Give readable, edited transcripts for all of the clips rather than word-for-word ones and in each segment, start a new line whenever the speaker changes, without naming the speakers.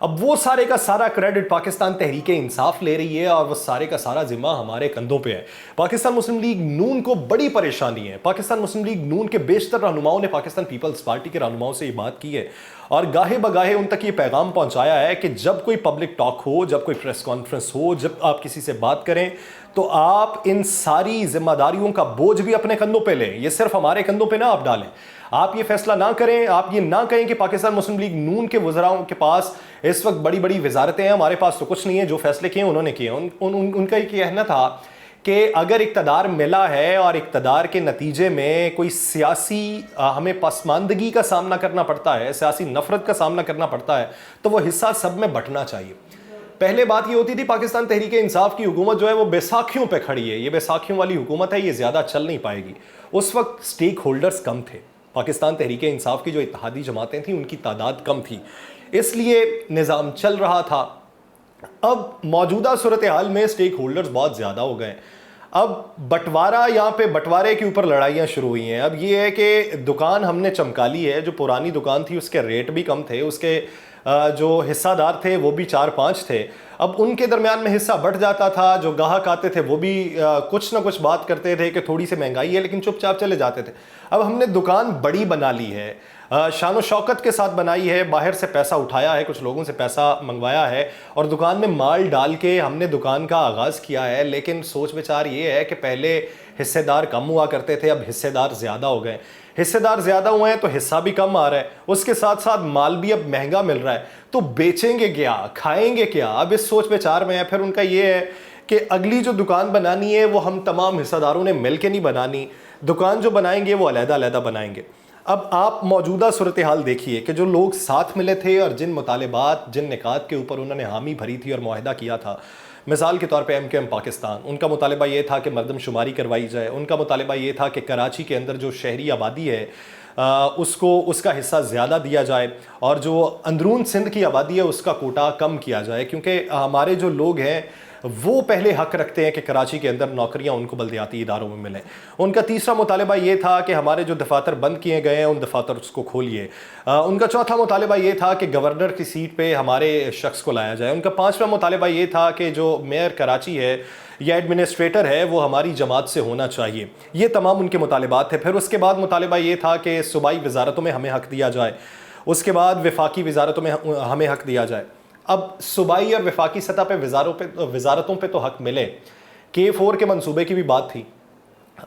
اب وہ سارے کا سارا کریڈٹ پاکستان تحریک انصاف لے رہی ہے اور وہ سارے کا سارا ذمہ ہمارے کندھوں پہ ہے. پاکستان مسلم لیگ نون کو بڑی پریشانی ہے. پاکستان مسلم لیگ نون کے بیشتر رہنماؤں نے پاکستان پیپلز پارٹی کے رہنماؤں سے یہ بات کی ہے اور گاہے بگاہے ان تک یہ پیغام پہنچایا ہے کہ جب کوئی پبلک ٹاک ہو, جب کوئی پریس کانفرنس ہو, جب آپ کسی سے بات کریں تو آپ ان ساری ذمہ داریوں کا بوجھ بھی اپنے کندھوں پہ لیں. یہ صرف ہمارے کندھوں پہ نہ آپ ڈالیں. آپ یہ فیصلہ نہ کریں, آپ یہ نہ کہیں کہ پاکستان مسلم لیگ نون کے وزراؤں کے پاس اس وقت بڑی بڑی وزارتیں ہیں, ہمارے پاس تو کچھ نہیں ہے, جو فیصلے کیے انہوں نے کیے. ان کا یہ کہنا تھا کہ اگر اقتدار ملا ہے اور اقتدار کے نتیجے میں کوئی سیاسی ہمیں پسماندگی کا سامنا کرنا پڑتا ہے, سیاسی نفرت کا سامنا کرنا پڑتا ہے, تو وہ حصہ سب میں بٹنا چاہیے. پہلے بات یہ ہوتی تھی پاکستان تحریک انصاف کی حکومت جو ہے وہ بیساکھیوں پہ کھڑی ہے, یہ بیساکھیوں والی حکومت ہے, یہ زیادہ چل نہیں پائے گی. اس وقت سٹیک ہولڈرز کم تھے. پاکستان تحریک انصاف کی جو اتحادی جماعتیں تھیں ان کی تعداد کم تھی, اس لیے نظام چل رہا تھا. اب موجودہ صورتحال میں سٹیک ہولڈرز بہت زیادہ ہو گئے. اب بٹوارہ, یہاں پہ بٹوارے کے اوپر لڑائیاں شروع ہوئی ہیں. اب یہ ہے کہ دکان ہم نے چمکا لی ہے, جو پرانی دکان تھی اس کے ریٹ بھی کم تھے, اس کے جو حصہ دار تھے وہ بھی 4-5 تھے. اب ان کے درمیان میں حصہ بڑھ جاتا تھا, جو گاہک آتے تھے وہ بھی کچھ نہ کچھ بات کرتے تھے کہ تھوڑی سی مہنگائی ہے, لیکن چپ چاپ چلے جاتے تھے. اب ہم نے دکان بڑی بنا لی ہے, شان و شوکت کے ساتھ بنائی ہے, باہر سے پیسہ اٹھایا ہے, کچھ لوگوں سے پیسہ منگوایا ہے اور دکان میں مال ڈال کے ہم نے دکان کا آغاز کیا ہے. لیکن سوچ بچار یہ ہے کہ پہلے حصہ دار کم ہوا کرتے تھے, اب حصہ دار زیادہ ہو گئے. حصہ دار زیادہ ہوئے ہیں تو حصہ بھی کم آ رہا ہے, اس کے ساتھ ساتھ مال بھی اب مہنگا مل رہا ہے, تو بیچیں گے کیا, کھائیں گے کیا. اب اس سوچ بچار میں ہے. پھر ان کا یہ ہے کہ اگلی جو دکان بنانی ہے وہ ہم تمام حصہ داروں نے مل کے نہیں بنانی, دکان جو بنائیں گے وہ علیحدہ علیحدہ بنائیں گے. اب آپ موجودہ صورتحال دیکھیے کہ جو لوگ ساتھ ملے تھے اور جن مطالبات, جن نکات کے اوپر انہوں نے حامی بھری تھی اور معاہدہ کیا تھا, مثال کے طور پہ MKM پاکستان, ان کا مطالبہ یہ تھا کہ مردم شماری کروائی جائے. ان کا مطالبہ یہ تھا کہ کراچی کے اندر جو شہری آبادی ہے اس کا حصہ زیادہ دیا جائے اور جو اندرون سندھ کی آبادی ہے اس کا کوٹا کم کیا جائے, کیونکہ ہمارے جو لوگ ہیں وہ پہلے حق رکھتے ہیں کہ کراچی کے اندر نوکریاں ان کو بلدیاتی اداروں میں ملیں. ان کا تیسرا مطالبہ یہ تھا کہ ہمارے جو دفاتر بند کیے گئے ہیں ان دفاتر اس کو کھولیے. ان کا چوتھا مطالبہ یہ تھا کہ گورنر کی سیٹ پہ ہمارے شخص کو لایا جائے. ان کا پانچواں مطالبہ یہ تھا کہ جو میئر کراچی ہے یا ایڈمنسٹریٹر ہے وہ ہماری جماعت سے ہونا چاہیے. یہ تمام ان کے مطالبات تھے. پھر اس کے بعد مطالبہ یہ تھا کہ صوبائی وزارتوں میں ہمیں حق دیا جائے, اس کے بعد وفاقی وزارتوں میں ہمیں حق دیا جائے. اب صوبائی اور وفاقی سطح پہ وزارتوں پہ تو حق ملے, K4 کے منصوبے کی بھی بات تھی.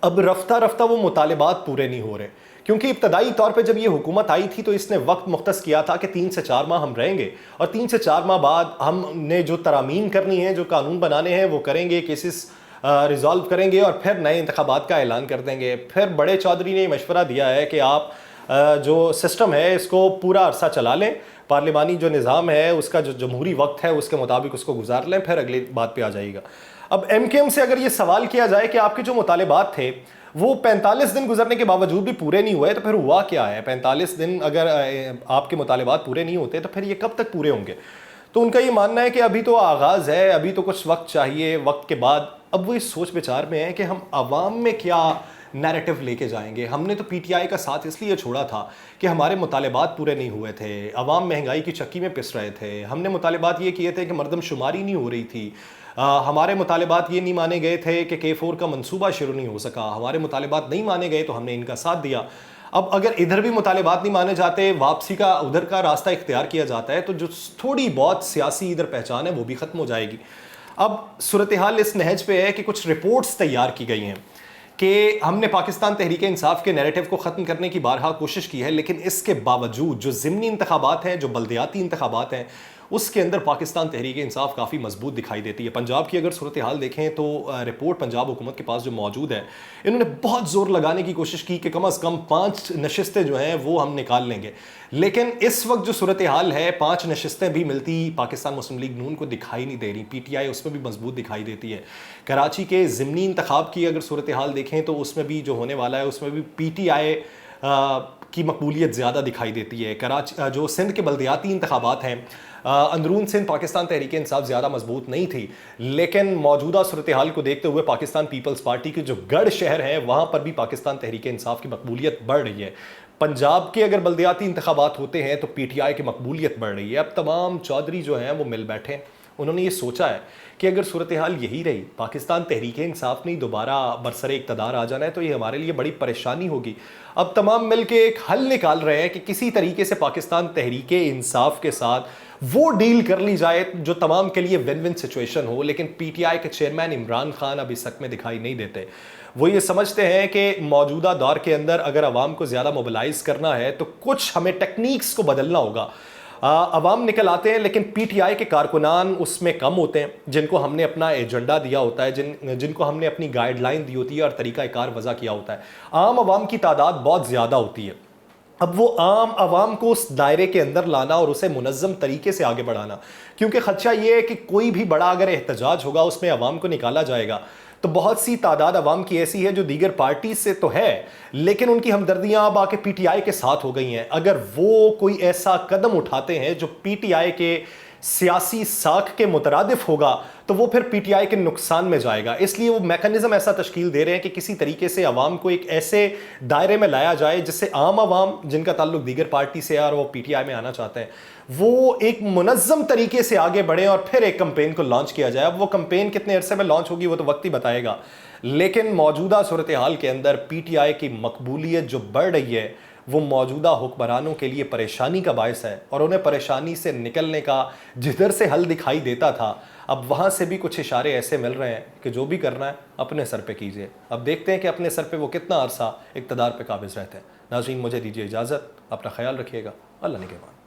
اب رفتہ رفتہ وہ مطالبات پورے نہیں ہو رہے, کیونکہ ابتدائی طور پہ جب یہ حکومت آئی تھی تو اس نے وقت مختص کیا تھا کہ 3 سے 4 ماہ ہم رہیں گے اور 3 سے 4 ماہ بعد ہم نے جو ترامیم کرنی ہے, جو قانون بنانے ہیں وہ کریں گے, کیسز ریزالو کریں گے اور پھر نئے انتخابات کا اعلان کر دیں گے. پھر بڑے چودھری نے مشورہ دیا ہے کہ آپ جو سسٹم ہے اس کو پورا عرصہ چلا لیں, پارلیمانی جو نظام ہے اس کا جو جمہوری وقت ہے اس کے مطابق اس کو گزار لیں, پھر اگلی بات پہ آ جائے گا. اب MKM سے اگر یہ سوال کیا جائے کہ آپ کے جو مطالبات تھے وہ 45 دن گزرنے کے باوجود بھی پورے نہیں ہوئے, تو پھر ہوا کیا ہے؟ 45 دن اگر آپ کے مطالبات پورے نہیں ہوتے تو پھر یہ کب تک پورے ہوں گے؟ تو ان کا یہ ماننا ہے کہ ابھی تو آغاز ہے, ابھی تو کچھ وقت چاہیے, وقت کے بعد. اب وہ اس سوچ بچار میں ہے کہ ہم عوام میں کیا نیریٹو لے کے جائیں گے. ہم نے تو PTI کا ساتھ اس لیے چھوڑا تھا کہ ہمارے مطالبات پورے نہیں ہوئے تھے, عوام مہنگائی کی چکی میں پس رہے تھے. ہم نے مطالبات یہ کیے تھے کہ مردم شماری نہیں ہو رہی تھی, ہمارے مطالبات یہ نہیں مانے گئے تھے کہ K4 کا منصوبہ شروع نہیں ہو سکا, ہمارے مطالبات نہیں مانے گئے تو ہم نے ان کا ساتھ دیا. اب اگر ادھر بھی مطالبات نہیں مانے جاتے, واپسی کا ادھر کا راستہ اختیار کیا جاتا ہے, تو جو تھوڑی بہت سیاسی ادھر پہچان ہے وہ بھی ختم ہو جائے گی. اب صورتحال اس نہج پہ ہے کہ کچھ رپورٹس تیار کی گئی ہیں کہ ہم نے پاکستان تحریک انصاف کے نیریٹو کو ختم کرنے کی بارہا کوشش کی ہے, لیکن اس کے باوجود جو ضمنی انتخابات ہیں, جو بلدیاتی انتخابات ہیں, اس کے اندر پاکستان تحریک انصاف کافی مضبوط دکھائی دیتی ہے. پنجاب کی اگر صورتحال دیکھیں تو رپورٹ پنجاب حکومت کے پاس جو موجود ہے, انہوں نے بہت زور لگانے کی کوشش کی کہ کم از کم 5 نشستیں جو ہیں وہ ہم نکال لیں گے. لیکن اس وقت جو صورتحال ہے 5 نشستیں بھی ملتی پاکستان مسلم لیگ نون کو دکھائی نہیں دے رہی. PTI اس میں بھی مضبوط دکھائی دیتی ہے. کراچی کے ضمنی انتخاب کی اگر صورتحال دیکھیں تو اس میں بھی جو ہونے والا ہے اس میں بھی PTI کی مقبولیت زیادہ دکھائی دیتی ہے. کراچی جو سندھ کے بلدیاتی انتخابات ہیں, اندرون سندھ پاکستان تحریک انصاف زیادہ مضبوط نہیں تھی, لیکن موجودہ صورتحال کو دیکھتے ہوئے پاکستان پیپلز پارٹی کے جو گڑھ شہر ہیں وہاں پر بھی پاکستان تحریک انصاف کی مقبولیت بڑھ رہی ہے. پنجاب کے اگر بلدیاتی انتخابات ہوتے ہیں تو پی ٹی آئی کی مقبولیت بڑھ رہی ہے. اب تمام چودھری جو ہیں وہ مل بیٹھے ہیں, انہوں نے یہ سوچا ہے کہ اگر صورتحال یہی رہی, پاکستان تحریک انصاف نے دوبارہ برسر اقتدار آ جانا ہے تو یہ ہمارے لیے بڑی پریشانی ہوگی. اب تمام مل کے ایک حل نکال رہے ہیں کہ کسی طریقے سے پاکستان تحریک انصاف کے ساتھ وہ ڈیل کر لی جائے جو تمام کے لیے ون ون سچویشن ہو. لیکن پی ٹی آئی کے چیئرمین عمران خان اب اس حق میں دکھائی نہیں دیتے. وہ یہ سمجھتے ہیں کہ موجودہ دور کے اندر اگر عوام کو زیادہ موبلائز کرنا ہے تو کچھ ہمیں ٹیکنیکس کو بدلنا ہوگا. عوام نکل آتے ہیں لیکن پی ٹی آئی کے کارکنان اس میں کم ہوتے ہیں, جن کو ہم نے اپنا ایجنڈا دیا ہوتا ہے, جن کو ہم نے اپنی گائیڈ لائن دی ہوتی ہے اور طریقہ کار وضع کیا ہوتا ہے. عام عوام کی تعداد بہت زیادہ ہوتی ہے. اب وہ عام عوام کو اس دائرے کے اندر لانا اور اسے منظم طریقے سے آگے بڑھانا, کیونکہ خدشہ یہ ہے کہ کوئی بھی بڑا اگر احتجاج ہوگا اس میں عوام کو نکالا جائے گا تو بہت سی تعداد عوام کی ایسی ہے جو دیگر پارٹی سے تو ہے لیکن ان کی ہمدردیاں اب آ کے پی ٹی آئی کے ساتھ ہو گئی ہیں. اگر وہ کوئی ایسا قدم اٹھاتے ہیں جو پی ٹی آئی کے سیاسی ساکھ کے مترادف ہوگا تو وہ پھر پی ٹی آئی کے نقصان میں جائے گا. اس لیے وہ میکانزم ایسا تشکیل دے رہے ہیں کہ کسی طریقے سے عوام کو ایک ایسے دائرے میں لایا جائے جس سے عام عوام جن کا تعلق دیگر پارٹی سے ہے اور وہ پی ٹی آئی میں آنا چاہتے ہیں وہ ایک منظم طریقے سے آگے بڑھیں اور پھر ایک کمپین کو لانچ کیا جائے. اب وہ کمپین کتنے عرصے میں لانچ ہوگی وہ تو وقت ہی بتائے گا, لیکن موجودہ صورتحال کے اندر پی ٹی آئی کی مقبولیت جو بڑھ رہی ہے وہ موجودہ حکمرانوں کے لیے پریشانی کا باعث ہے اور انہیں پریشانی سے نکلنے کا جدھر سے حل دکھائی دیتا تھا اب وہاں سے بھی کچھ اشارے ایسے مل رہے ہیں کہ جو بھی کرنا ہے اپنے سر پہ کیجئے. اب دیکھتے ہیں کہ اپنے سر پہ وہ کتنا عرصہ اقتدار پہ قابض رہتے ہیں. ناظرین مجھے دیجیے اجازت, اپنا خیال رکھیے گا, اللہ نگہبان.